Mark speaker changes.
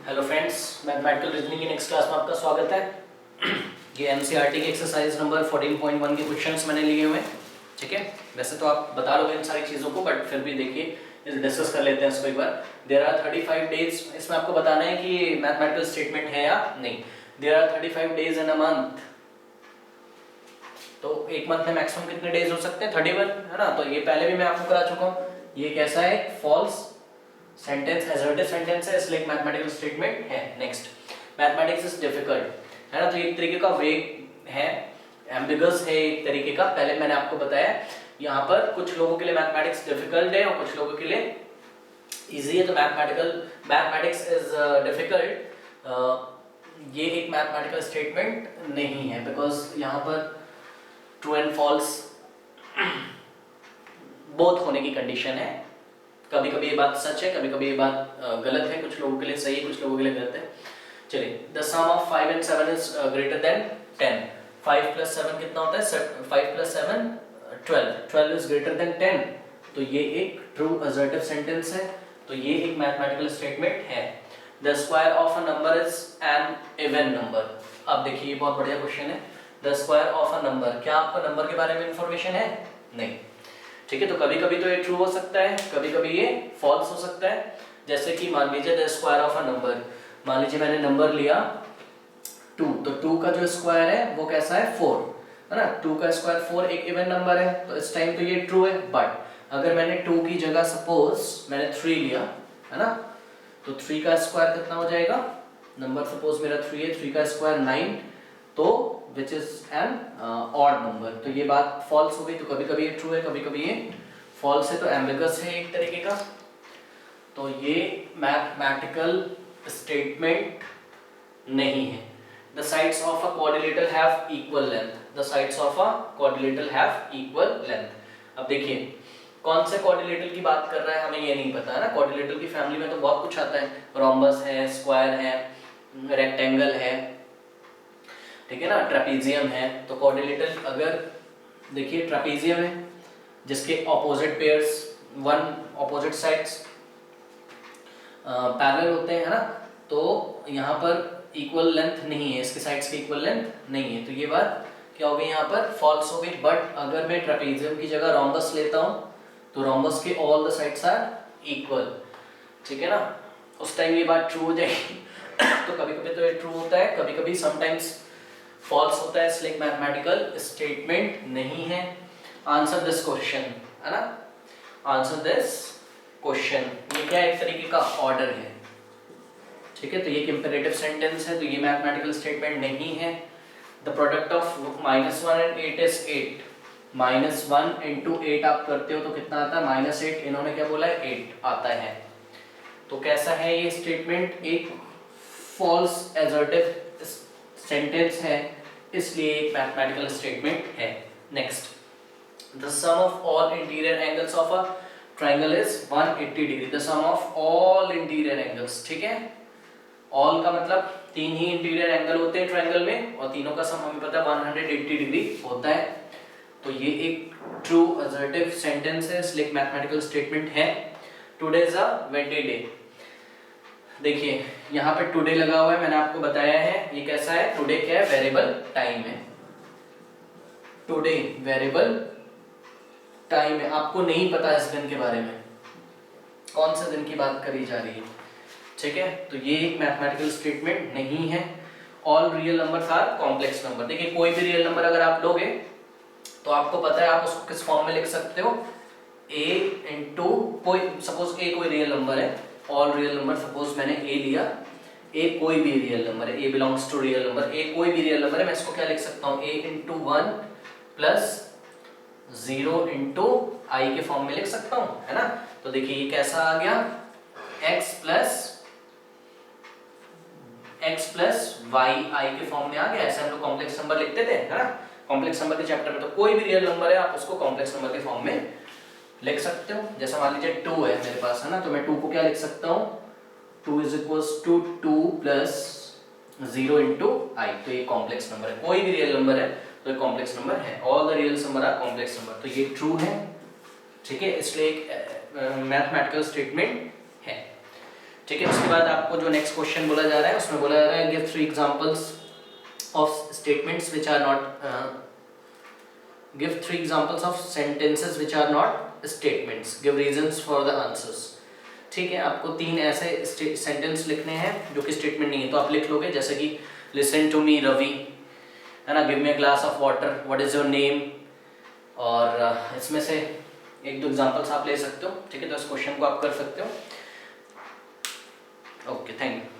Speaker 1: Hello friends, mathematical reasoning की next class में आपका स्वागत है। ये एनसीईआरटी के एक्सरसाइज नंबर 14.1 के क्वेश्चंस मैंने लिए हुए हैं। ठीक है, वैसे तो आप बता लोगे इन सारी चीज़ों को, बट फिर भी देखिए इस डिस्कस कर लेते हैं इसको एक बार। देयर आर 35 डेज, इसमें आपको बताना है कि मैथमेटिकल स्टेटमेंट है या नहीं। There are 35 days in a month, तो एक मंथ में मैक्सिमम कितने डेज हो सकते हैं? 31, है ना। तो ये पहले भी मैं आपको करा चुका हूँ। ये कैसा है? फॉल्स सेंटेंस, असर्टिव सेंटेंस है, इसलिए एक मैथमेटिकल स्टेटमेंट है। नेक्स्ट, मैथमेटिक्स इज डिफिकल्ट, है ना। तो एक तरीके का वेग है, एम्बिगस है एक तरीके का। पहले मैंने आपको बताया यहाँ पर कुछ लोगों के लिए मैथमेटिक्स डिफिकल्ट है और कुछ लोगों के लिए इजी है। तो मैथमेटिक्स इज डिफिकल्ट, ये एक मैथमेटिकल स्टेटमेंट नहीं है, बिकॉज यहाँ पर ट्रू एंड फॉल्स बोथ होने की कंडीशन है। कभी कभी ये बात सच है, कभी कभी ये बात गलत है, कुछ लोगों के लिए सही है, कुछ लोगों के लिए गलत है। चलिए, the sum of 5 and 7 is greater than 10। 5 + 7 कितना होता है? 5 + 7 12। 12 इज ग्रेटर देन 10, तो ये एक ट्रू असर्टिव सेंटेंस है। तो ये एक मैथमेटिकल स्टेटमेंट है। The square of a number is an even number. अब देखिए, ये बहुत बढ़िया क्वेश्चन है। The square of a number, क्या आपको नंबर के बारे में इंफॉर्मेशन है? नहीं। ठीक है, तो कभी कभी तो ये ट्रू हो सकता है, कभी कभी ये फॉल्स हो सकता है। जैसे कि मान लीजिए the square of a number, मान लीजिए मैंने नंबर लिया 2, तो 2 का जो स्क्वायर है वो कैसा है? 4, है ना। 2 का स्क्वायर 4 एक इवन नंबर है, तो इस टाइम तो ये ट्रू है। बट अगर मैंने 2 की जगह सपोज मैंने 3 लिया, है ना, तो 3 का स्क्वायर कितना हो जाएगा? नंबर सपोज मेरा 3 है, 3 का स्क्वायर 9, तो which is an odd number. तो ये बात फॉल्स हो गई। तो कभी कभी ये ट्रू है, कभी कभी ये फॉल्स है, तो एम्बिगस है एक तरीके का। तो ये मैथमेटिकल स्टेटमेंट नहीं है। The sides of a quadrilateral have equal length, the sides of a quadrilateral have equal length. अब देखिए, कौन से क्वाड्रिलेटरल की बात कर रहा है हमें ये नहीं पता, है ना। क्वाड्रिलेटरल की फैमिली में तो बहुत कुछ आता है, रोम्बस है, स्क्वायर है, रेक्टेंगल है, ठीक है ना, ट्रेपीजियम है। तो क्वाड्रिलेटरल अगर देखिए, ट्रेपीजियम है जिसके opposite pairs, one opposite sides parallel होते हैं, है ना। तो यहाँ पर इक्वल लेंथ नहीं है, इसके साइड्स की इक्वल लेंथ नहीं है, तो ये बात क्या हो गई? यहाँ पर फॉल्स हो गई। बट अगर मैं ट्रेपीजियम की जगह रोम्बस लेता हूँ, तो रोम्बस के all the sides are equal, ठीक है ना, उस टाइम ये बात ट्रू हो जाएगी। तो कभी कभी तो ये ट्रू होता है, कभी कभी समटाइम्स फॉल्स होता है, इसलिए मैथमेटिकल स्टेटमेंट नहीं है। आंसर दिस क्वेश्चन, है ना, आंसर दिस क्वेश्चन। ये क्या एक तरीके का ऑर्डर है, ठीक है। तो ये एक इंपेरेटिव सेंटेंस है, तो ये मैथमेटिकल स्टेटमेंट नहीं है। The product of -1 and 8 is 8। -1 × 8 आप करते हो तो कितना आता है? -8। इन्होंने क्या बोला है? 8 आता है। तो कैसा है ये स्टेटमेंट? एक फॉल्स असर्टिव सेंटेंस है, इसलिए एक मैथमेटिकल स्टेटमेंट है। Next, the sum of all interior angles of a triangle is 180 degree. The sum of all interior angles, ठीक है। ऑल का मतलब 3 ही इंटीरियर एंगल होते हैं ट्रायंगल में, और तीनों का सम हमें पता है 180 डिग्री होता है। तो ये एक ट्रू असर्टिव सेंटेंस है, इसलिए एक मैथमेटिकल स्टेटमेंट है। Today is a windy day. देखिए, यहाँ पे टुडे लगा हुआ है, मैंने आपको बताया है ये कैसा है। टुडे क्या है? वेरिएबल टाइम है। टुडे वेरिएबल टाइम है। आपको नहीं पता इस दिन के बारे में, कौन से दिन की बात करी जा रही है, ठीक है। तो ये एक मैथमेटिकल स्टेटमेंट नहीं है। All real numbers are complex number. देखिए, कोई भी रियल नंबर अगर आप लोगे तो आपको पता है आप उसको किस फॉर्म में लिख सकते हो? a इंटू कोई, सपोज a कोई रियल नंबर है, ऑल रियल नंबर, सपोज मैंने a लिया, a कोई भी रियल नंबर है, a belongs to real number, a कोई भी रियल नंबर है, मैं इसको क्या लिख सकता हूँ? a × 1 + 0 × I के फॉर्म में लिख सकता हूँ, है ना। तो देखिए ये कैसा आ गया? x + y I के फॉर्म में आ गया। ऐसे हम लोग कॉम्प्लेक्स नंबर लिखते थे, है ना, कॉम्प्लेक्स नंबर के चैप्टर में। तो कोई भी रियल नंबर है, आप उसको कॉम्प्लेक्स नंबर के फॉर्म में लिख सकते हो। जैसे मान लीजिए 2 है मेरे पास, है ना, तो मैं 2 को क्या लिख सकता हूँ? 2 = 2 + 0 × I। तो ये कॉम्प्लेक्स नंबर है, कोई भी रियल नंबर है तो ये कॉम्प्लेक्स नंबर है। All the real number are complex number, तो ये ट्रू है, ठीक है। इसलिए एक मैथमेटिकल स्टेटमेंट है, ठीक है। बाद आपको जो नेक्स्ट क्वेश्चन बोला जा रहा है उसमें बोला जा रहा है give 3 examples of statements which are not give 3 examples of sentences which are not statements, give reasons for the answers. ठीक है, आपको 3 ऐसे सेंटेंस लिखने हैं जो कि स्टेटमेंट नहीं है, तो आप लिख लोगे जैसे कि लिसन टू मी रवि, है ना, give me a glass of water, what is your name, और इसमें से 1-2 एग्जांपल्स आप ले सकते हो। ठीक है, तो इस क्वेश्चन को आप कर सकते हो। Okay, thank you.